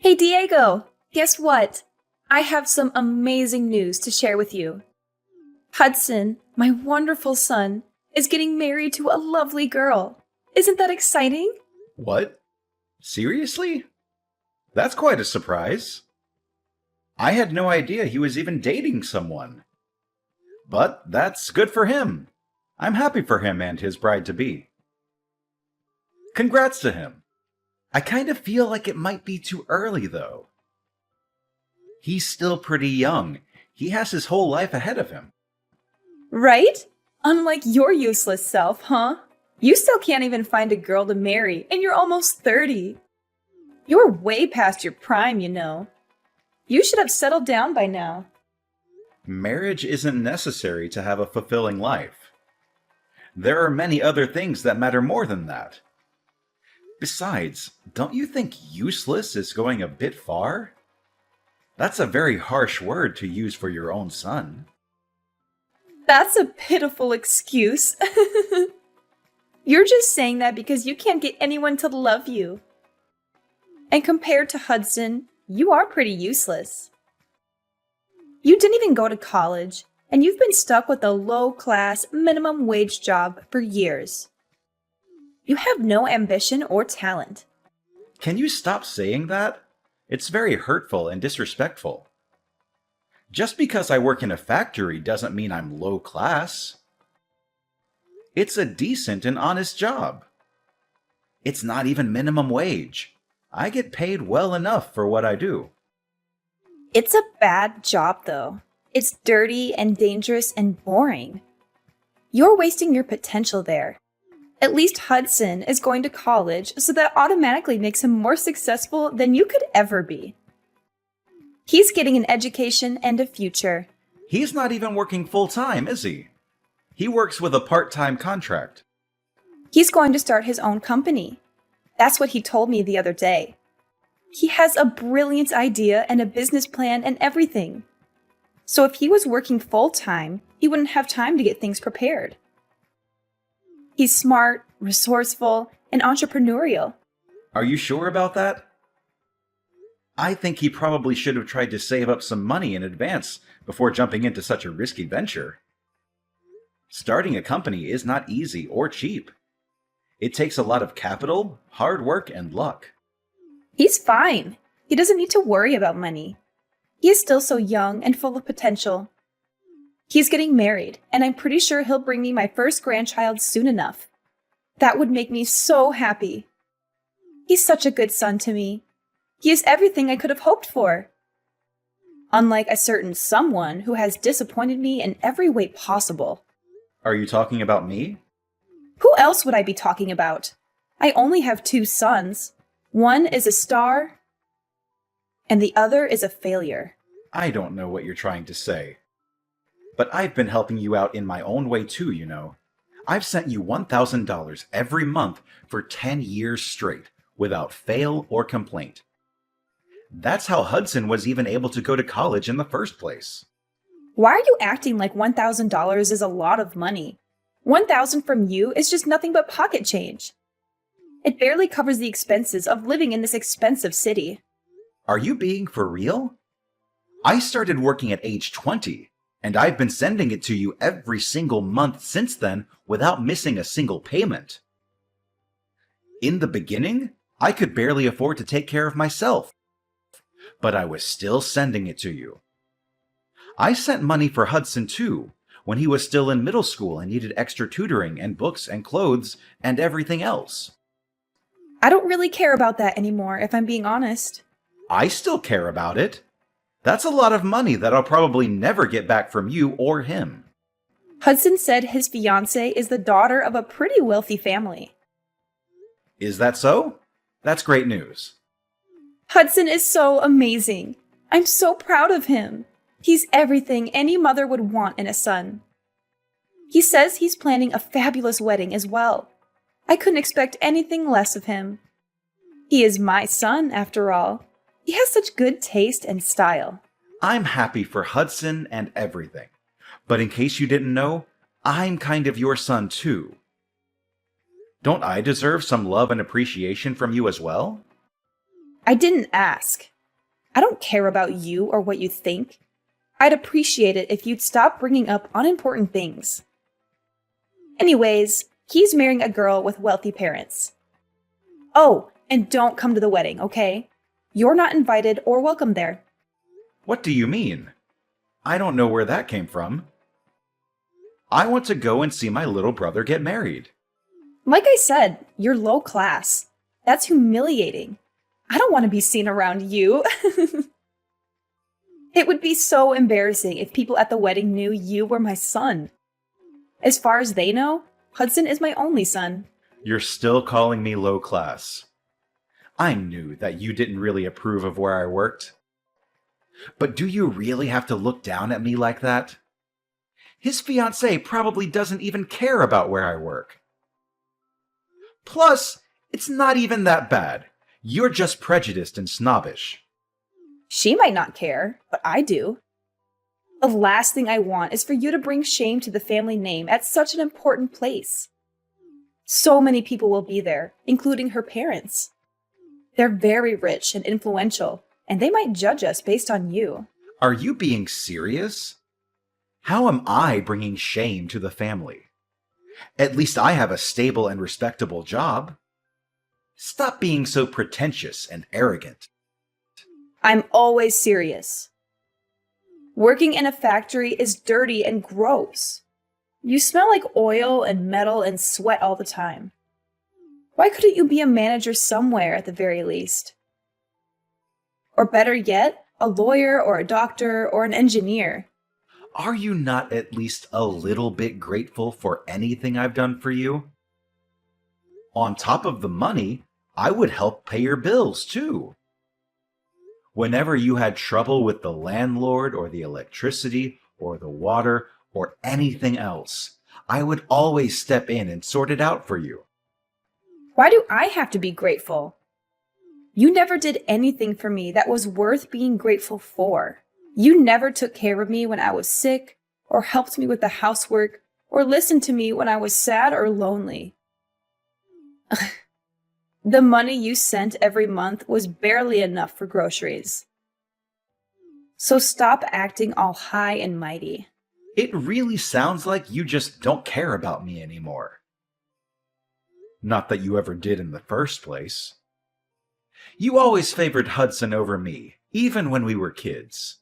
Hey Diego, guess what? I have some amazing news to share with you. Hudson, my wonderful son, is getting married to a lovely girl. Isn't that exciting? What? Seriously? That's quite a surprise. I had no idea he was even dating someone. But that's good for him. I'm happy for him and his bride-to-be. Congrats to him. I kind of feel like it might be too early, though. He's still pretty young. He has his whole life ahead of him. Right? Unlike your useless self, huh? You still can't even find a girl to marry, and you're almost 30. You're way past your prime, you know. You should have settled down by now. Marriage isn't necessary to have a fulfilling life. There are many other things that matter more than that. Besides, don't you think useless is going a bit far? That's a very harsh word to use for your own son. That's a pitiful excuse. You're just saying that because you can't get anyone to love you. And compared to Hudson, you are pretty useless. You didn't even go to college, and you've been stuck with a low-class, minimum wage job for years. You have no ambition or talent. Can you stop saying that? It's very hurtful and disrespectful. Just because I work in a factory doesn't mean I'm low class. It's a decent and honest job. It's not even minimum wage. I get paid well enough for what I do. It's a bad job, though. It's dirty and dangerous and boring. You're wasting your potential there. At least Hudson is going to college, so that automatically makes him more successful than you could ever be. He's getting an education and a future. He's not even working full-time, is he? He works with a part-time contract. He's going to start his own company. That's what he told me the other day. He has a brilliant idea and a business plan and everything. So if he was working full-time, he wouldn't have time to get things prepared. He's smart, resourceful, and entrepreneurial. Are you sure about that? I think he probably should have tried to save up some money in advance before jumping into such a risky venture. Starting a company is not easy or cheap. It takes a lot of capital, hard work, and luck. He's fine. He doesn't need to worry about money. He is still so young and full of potential. He's getting married, and I'm pretty sure he'll bring me my first grandchild soon enough. That would make me so happy. He's such a good son to me. He is everything I could have hoped for. Unlike a certain someone who has disappointed me in every way possible. Are you talking about me? Who else would I be talking about? I only have 2 sons. One is a star, and the other is a failure. I don't know what you're trying to say. But I've been helping you out in my own way too, you know. I've sent you $1,000 every month for 10 years straight, without fail or complaint. That's how Hudson was even able to go to college in the first place. Why are you acting like $1,000 is a lot of money? $1,000 from you is just nothing but pocket change. It barely covers the expenses of living in this expensive city. Are you being for real? I started working at age 20, and I've been sending it to you every single month since then without missing a single payment. In the beginning, I could barely afford to take care of myself, but I was still sending it to you. I sent money for Hudson too, when he was still in middle school and needed extra tutoring and books and clothes and everything else. I don't really care about that anymore, if I'm being honest. I still care about it. That's a lot of money that I'll probably never get back from you or him. Hudson said his fiancée is the daughter of a pretty wealthy family. Is that so? That's great news. Hudson is so amazing. I'm so proud of him. He's everything any mother would want in a son. He says he's planning a fabulous wedding as well. I couldn't expect anything less of him. He is my son, after all. He has such good taste and style. I'm happy for Hudson and everything. But in case you didn't know, I'm kind of your son too. Don't I deserve some love and appreciation from you as well? I didn't ask. I don't care about you or what you think. I'd appreciate it if you'd stop bringing up unimportant things. Anyways, he's marrying a girl with wealthy parents. Oh, and don't come to the wedding, okay? You're not invited or welcome there. What do you mean? I don't know where that came from. I want to go and see my little brother get married. Like I said, you're low class. That's humiliating. I don't want to be seen around you. It would be so embarrassing if people at the wedding knew you were my son. As far as they know, Hudson is my only son. You're still calling me low class. I knew that you didn't really approve of where I worked. But do you really have to look down at me like that? His fiancée probably doesn't even care about where I work. Plus, it's not even that bad. You're just prejudiced and snobbish. She might not care, but I do. The last thing I want is for you to bring shame to the family name at such an important place. So many people will be there, including her parents. They're very rich and influential, and they might judge us based on you. Are you being serious? How am I bringing shame to the family? At least I have a stable and respectable job. Stop being so pretentious and arrogant. I'm always serious. Working in a factory is dirty and gross. You smell like oil and metal and sweat all the time. Why couldn't you be a manager somewhere at the very least? Or better yet, a lawyer or a doctor or an engineer. Are you not at least a little bit grateful for anything I've done for you? On top of the money, I would help pay your bills too. Whenever you had trouble with the landlord or the electricity or the water or anything else, I would always step in and sort it out for you. Why do I have to be grateful? You never did anything for me that was worth being grateful for. You never took care of me when I was sick, or helped me with the housework, or listened to me when I was sad or lonely. The money you sent every month was barely enough for groceries. So stop acting all high and mighty. It really sounds like you just don't care about me anymore. Not that you ever did in the first place. You always favored Hudson over me, even when we were kids.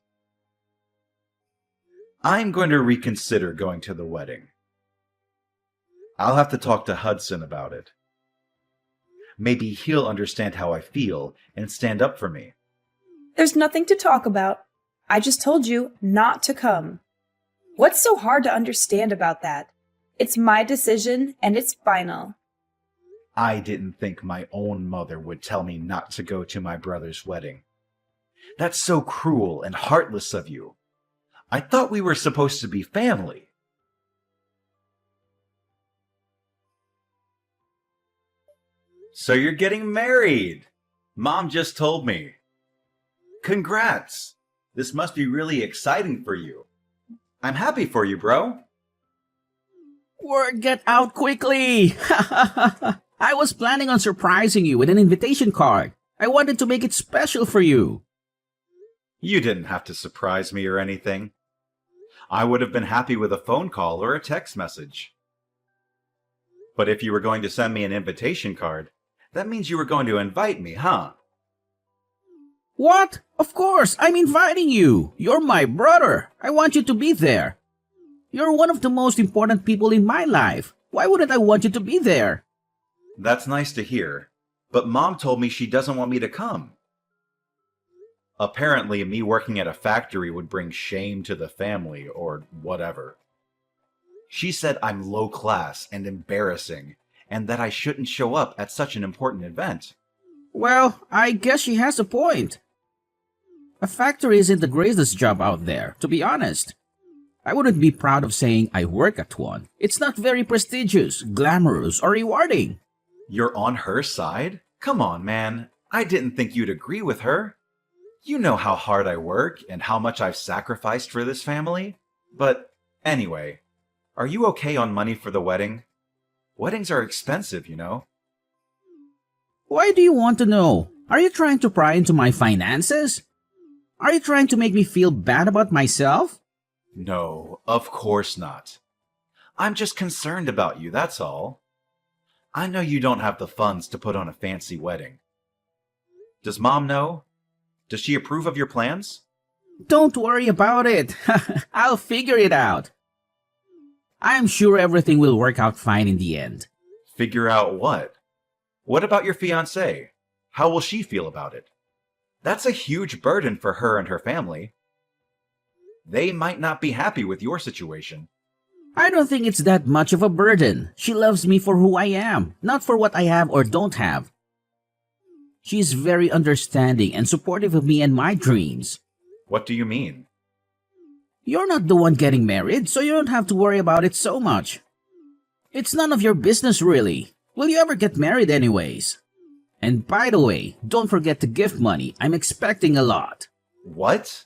I'm going to reconsider going to the wedding. I'll have to talk to Hudson about it. Maybe he'll understand how I feel and stand up for me. There's nothing to talk about. I just told you not to come. What's so hard to understand about that? It's my decision, and it's final. I didn't think my own mother would tell me not to go to my brother's wedding. That's so cruel and heartless of you. I thought we were supposed to be family. So you're getting married. Mom just told me. Congrats. This must be really exciting for you. I'm happy for you, bro. Word get out quickly! I was planning on surprising you with an invitation card. I wanted to make it special for you. You didn't have to surprise me or anything. I would have been happy with a phone call or a text message. But if you were going to send me an invitation card, that means you were going to invite me, huh? What? Of course, I'm inviting you. You're my brother. I want you to be there. You're one of the most important people in my life. Why wouldn't I want you to be there? That's nice to hear, but Mom told me she doesn't want me to come. Apparently, me working at a factory would bring shame to the family, or whatever. She said I'm low class and embarrassing, and that I shouldn't show up at such an important event. Well, I guess she has a point. A factory isn't the greatest job out there, to be honest. I wouldn't be proud of saying I work at one. It's not very prestigious, glamorous, or rewarding. You're on her side? Come on, man. I didn't think you'd agree with her. You know how hard I work and how much I've sacrificed for this family. But anyway, are you okay on money for the wedding? Weddings are expensive, you know. Why do you want to know? Are you trying to pry into my finances? Are you trying to make me feel bad about myself? No, of course not. I'm just concerned about you, that's all. I know you don't have the funds to put on a fancy wedding. Does Mom know? Does she approve of your plans? Don't worry about it. I'll figure it out. I'm sure everything will work out fine in the end. Figure out what? What about your fiancée? How will she feel about it? That's a huge burden for her and her family. They might not be happy with your situation. I don't think it's that much of a burden. She loves me for who I am, not for what I have or don't have. She's very understanding and supportive of me and my dreams. What do you mean? You're not the one getting married, so you don't have to worry about it so much. It's none of your business, really. Will you ever get married anyways? And by the way, don't forget the gift money. I'm expecting a lot. What?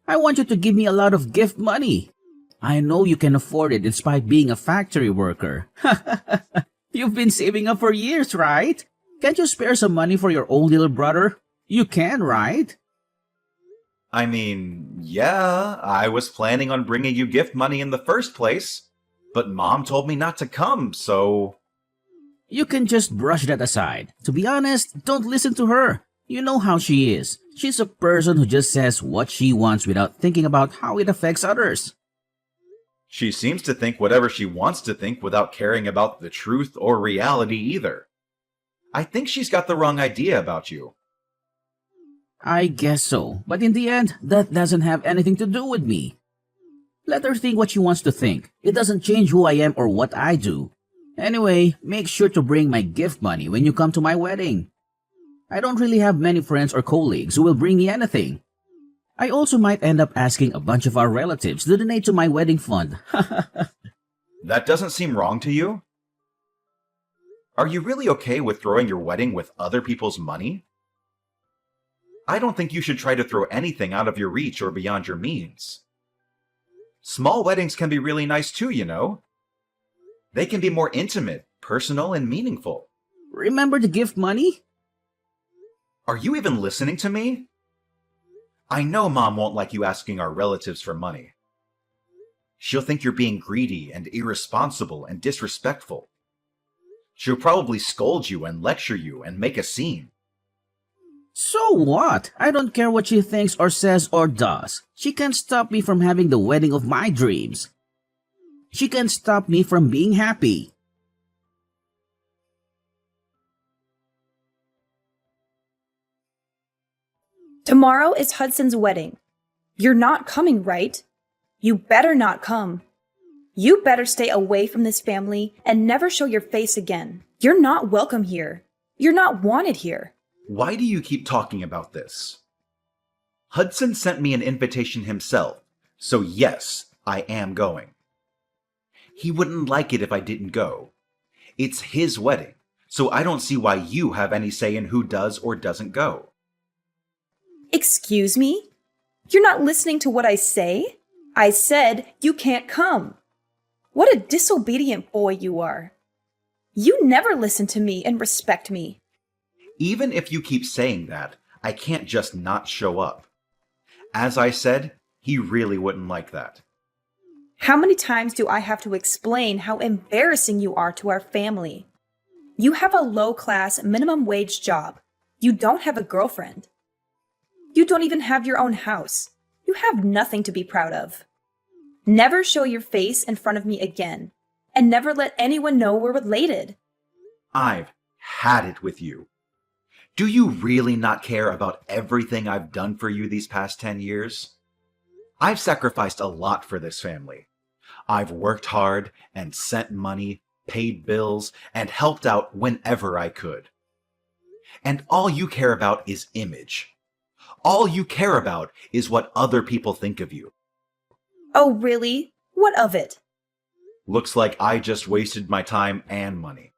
I want you to give me a lot of gift money. I know you can afford it despite being a factory worker. You've been saving up for years, right? Can't you spare some money for your old little brother? You can, right? I mean, yeah, I was planning on bringing you gift money in the first place, but Mom told me not to come, so... You can just brush that aside. To be honest, don't listen to her. You know how she is. She's a person who just says what she wants without thinking about how it affects others. She seems to think whatever she wants to think without caring about the truth or reality either. I think she's got the wrong idea about you. I guess so, but in the end, that doesn't have anything to do with me. Let her think what she wants to think. It doesn't change who I am or what I do. Anyway, make sure to bring my gift money when you come to my wedding. I don't really have many friends or colleagues who will bring me anything. I also might end up asking a bunch of our relatives to donate to my wedding fund. That doesn't seem wrong to you? Are you really okay with throwing your wedding with other people's money? I don't think you should try to throw anything out of your reach or beyond your means. Small weddings can be really nice too, you know. They can be more intimate, personal, and meaningful. Remember the gift money? Are you even listening to me? I know Mom won't like you asking our relatives for money. She'll think you're being greedy and irresponsible and disrespectful. She'll probably scold you and lecture you and make a scene. So what? I don't care what she thinks or says or does. She can't stop me from having the wedding of my dreams. She can't stop me from being happy. Tomorrow is Hudson's wedding. You're not coming, right? You better not come. You better stay away from this family and never show your face again. You're not welcome here. You're not wanted here. Why do you keep talking about this? Hudson sent me an invitation himself, so yes, I am going. He wouldn't like it if I didn't go. It's his wedding, so I don't see why you have any say in who does or doesn't go. Excuse me? You're not listening to what I say? I said you can't come. What a disobedient boy you are. You never listen to me and respect me. Even if you keep saying that, I can't just not show up. As I said, he really wouldn't like that. How many times do I have to explain how embarrassing you are to our family? You have a low-class, minimum-wage job. You don't have a girlfriend. You don't even have your own house. You have nothing to be proud of. Never show your face in front of me again, and never let anyone know we're related. I've had it with you. Do you really not care about everything I've done for you these past 10 years? I've sacrificed a lot for this family. I've worked hard and sent money, paid bills, and helped out whenever I could. And all you care about is image. All you care about is what other people think of you. Oh, really? What of it? Looks like I just wasted my time and money.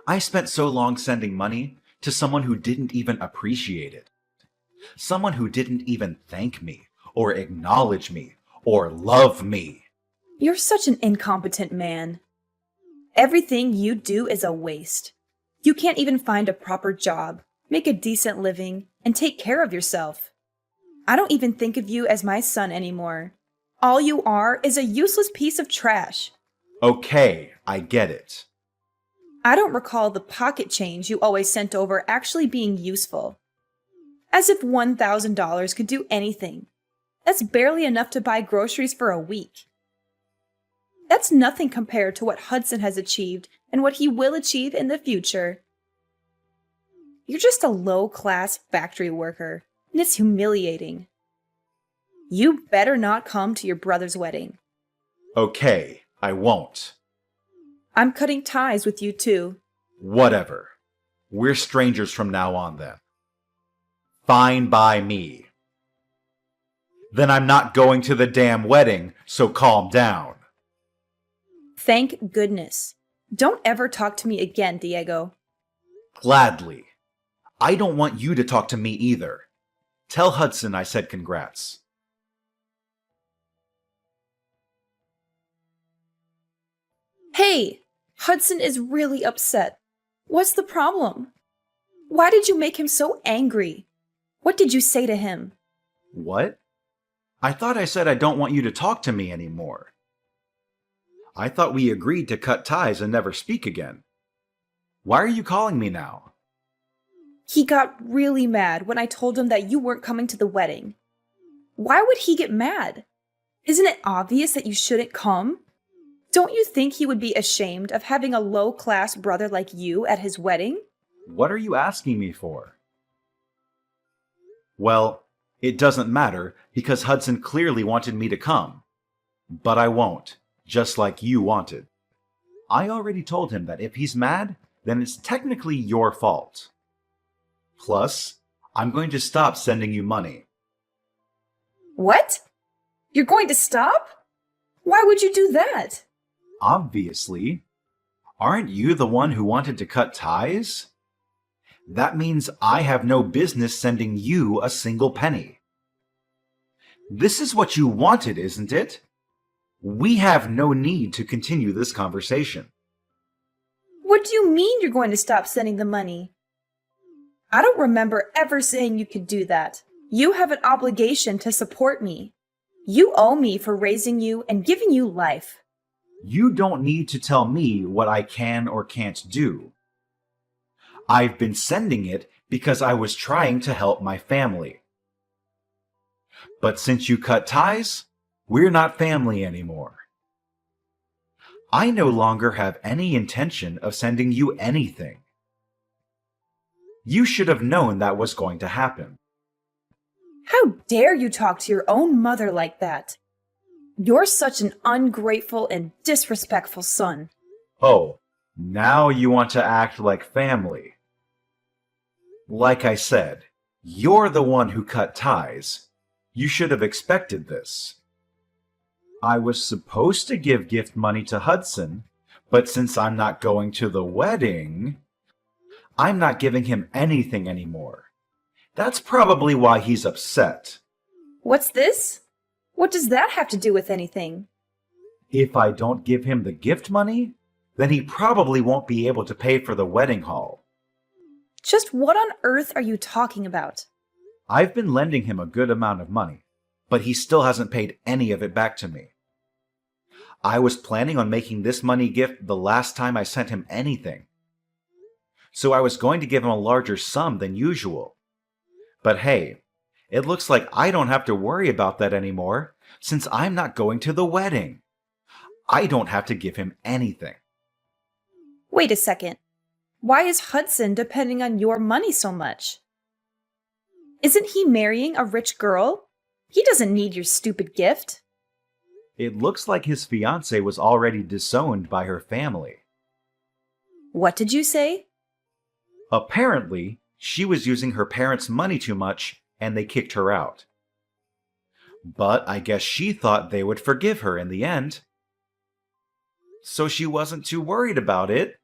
I spent so long sending money to someone who didn't even appreciate it. Someone who didn't even thank me, or acknowledge me, or love me. You're such an incompetent man. Everything you do is a waste. You can't even find a proper job, make a decent living, and take care of yourself. I don't even think of you as my son anymore. All you are is a useless piece of trash. Okay, I get it. I don't recall the pocket change you always sent over actually being useful. As if $1,000 could do anything. That's barely enough to buy groceries for a week. That's nothing compared to what Hudson has achieved and what he will achieve in the future. You're just a low-class factory worker, and it's humiliating. You better not come to your brother's wedding. Okay, I won't. I'm cutting ties with you too. Whatever. We're strangers from now on then. Fine by me. Then I'm not going to the damn wedding, so calm down. Thank goodness. Don't ever talk to me again, Diego. Gladly. I don't want you to talk to me either. Tell Hudson I said congrats. Hey, Hudson is really upset. What's the problem? Why did you make him so angry? What did you say to him? What? I thought I said I don't want you to talk to me anymore. I thought we agreed to cut ties and never speak again. Why are you calling me now? He got really mad when I told him that you weren't coming to the wedding. Why would he get mad? Isn't it obvious that you shouldn't come? Don't you think he would be ashamed of having a low-class brother like you at his wedding? What are you asking me for? Well, it doesn't matter because Hudson clearly wanted me to come. But I won't, just like you wanted. I already told him that if he's mad, then it's technically your fault. Plus, I'm going to stop sending you money. What? You're going to stop? Why would you do that? Obviously. Aren't you the one who wanted to cut ties? That means I have no business sending you a single penny. This is what you wanted, isn't it? We have no need to continue this conversation. What do you mean you're going to stop sending the money? I don't remember ever saying you could do that. You have an obligation to support me. You owe me for raising you and giving you life. You don't need to tell me what I can or can't do. I've been sending it because I was trying to help my family. But since you cut ties, we're not family anymore. I no longer have any intention of sending you anything. You should have known that was going to happen. How dare you talk to your own mother like that? You're such an ungrateful and disrespectful son. Oh, now you want to act like family. Like I said, you're the one who cut ties. You should have expected this. I was supposed to give gift money to Hudson, but since I'm not going to the wedding, I'm not giving him anything anymore. That's probably why he's upset. What's this? What does that have to do with anything? If I don't give him the gift money, then he probably won't be able to pay for the wedding hall. Just what on earth are you talking about? I've been lending him a good amount of money, but he still hasn't paid any of it back to me. I was planning on making this money gift the last time I sent him anything. So I was going to give him a larger sum than usual. But hey, it looks like I don't have to worry about that anymore since I'm not going to the wedding. I don't have to give him anything. Wait a second. Why is Hudson depending on your money so much? Isn't he marrying a rich girl? He doesn't need your stupid gift. It looks like his fiancée was already disowned by her family. What did you say? Apparently, she was using her parents' money too much and they kicked her out. But I guess she thought they would forgive her in the end. So she wasn't too worried about it.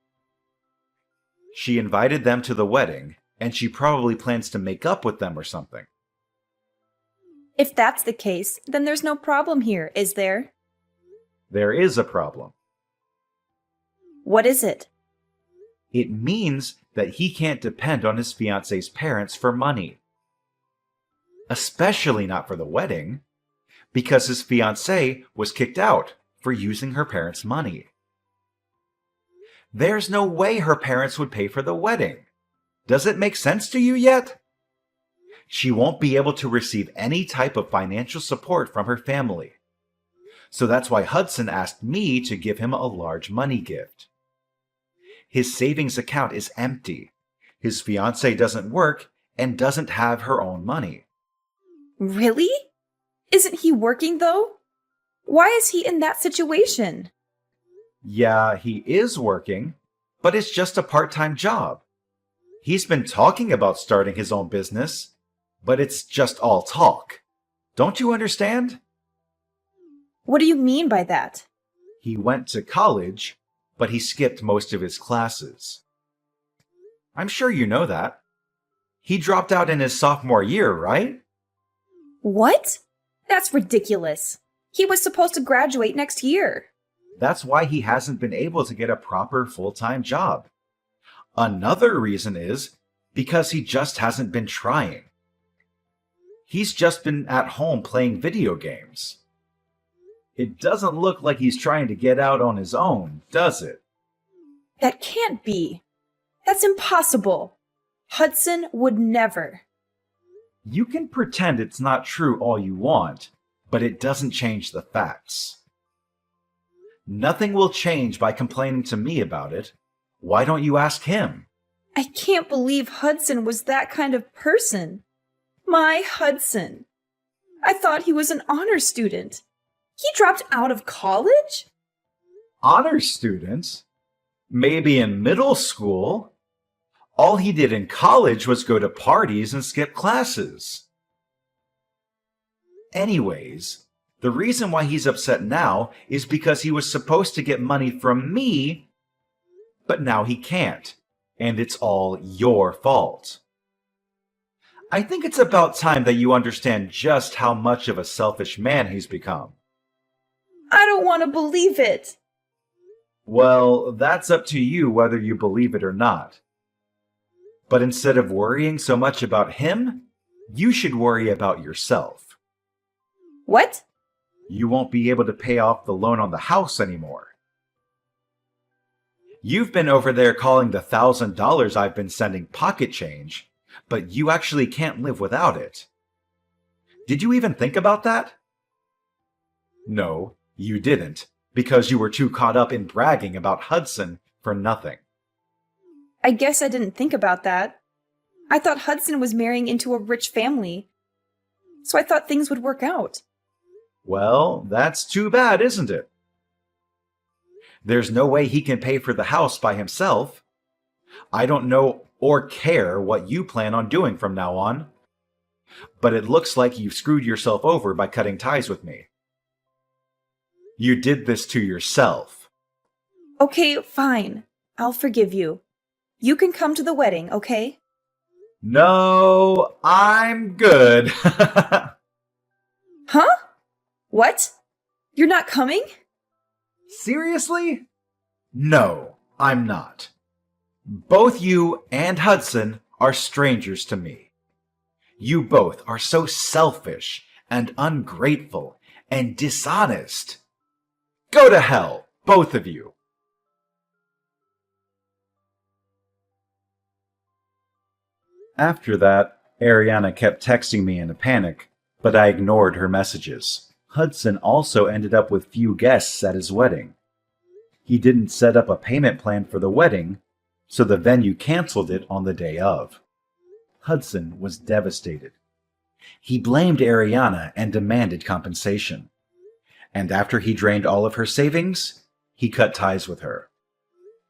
She invited them to the wedding, and she probably plans to make up with them or something. If that's the case, then there's no problem here, is there? There is a problem. What is it? It means that he can't depend on his fiancé's parents for money. especially not for the wedding, because his fiancée was kicked out for using her parents' money. There's no way her parents would pay for the wedding. Does it make sense to you yet? She won't be able to receive any type of financial support from her family. So that's why Hudson asked me to give him a large money gift. His savings account is empty. His fiancée doesn't work and doesn't have her own money. Really? Isn't he working, though? Why is he in that situation? Yeah, he is working, but it's just a part-time job. He's been talking about starting his own business, but it's just all talk. Don't you understand? What do you mean by that? He went to college, but he skipped most of his classes. I'm sure you know that. He dropped out in his sophomore year, right? What? That's ridiculous. He was supposed to graduate next year. That's why he hasn't been able to get a proper full-time job. Another reason is because he just hasn't been trying. He's just been at home playing video games. It doesn't look like he's trying to get out on his own, does it? That can't be. That's impossible. Hudson would never. You can pretend it's not true all you want, but it doesn't change the facts. Nothing will change by complaining to me about it. Why don't you ask him? I can't believe Hudson was that kind of person. My Hudson. I thought he was an honor student. He dropped out of college? Honor students? Maybe in middle school? All he did in college was go to parties and skip classes. Anyways, the reason why he's upset now is because he was supposed to get money from me, but now he can't, and it's all your fault. I think it's about time that you understand just how much of a selfish man he's become. I don't want to believe it. Well, that's up to you whether you believe it or not. But instead of worrying so much about him, you should worry about yourself. What? You won't be able to pay off the loan on the house anymore. You've been over there calling the $1,000 I've been sending pocket change, but you actually can't live without it. Did you even think about that? No, you didn't, because you were too caught up in bragging about Hudson for nothing. I guess I didn't think about that. I thought Hudson was marrying into a rich family, so I thought things would work out. Well, that's too bad, isn't it? There's no way he can pay for the house by himself. I don't know or care what you plan on doing from now on, but it looks like you've screwed yourself over by cutting ties with me. You did this to yourself. Okay, fine. I'll forgive you. You can come to the wedding, okay? No, I'm good. Huh? What? You're not coming? Seriously? No, I'm not. Both you and Hudson are strangers to me. You both are so selfish and ungrateful and dishonest. Go to hell, both of you. After that, Ariana kept texting me in a panic, but I ignored her messages. Hudson also ended up with few guests at his wedding. He didn't set up a payment plan for the wedding, so the venue canceled it on the day of. Hudson was devastated. He blamed Ariana and demanded compensation. And after he drained all of her savings, he cut ties with her.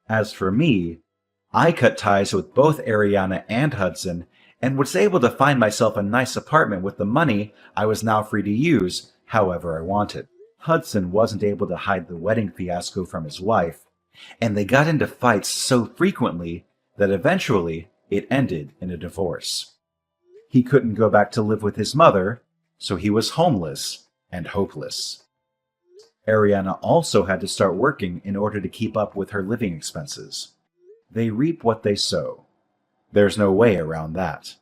As for me, I cut ties with both Ariana and Hudson and was able to find myself a nice apartment with the money I was now free to use however I wanted. Hudson wasn't able to hide the wedding fiasco from his wife, and they got into fights so frequently that eventually it ended in a divorce. He couldn't go back to live with his mother, so he was homeless and hopeless. Ariana also had to start working in order to keep up with her living expenses. They reap what they sow. There's no way around that.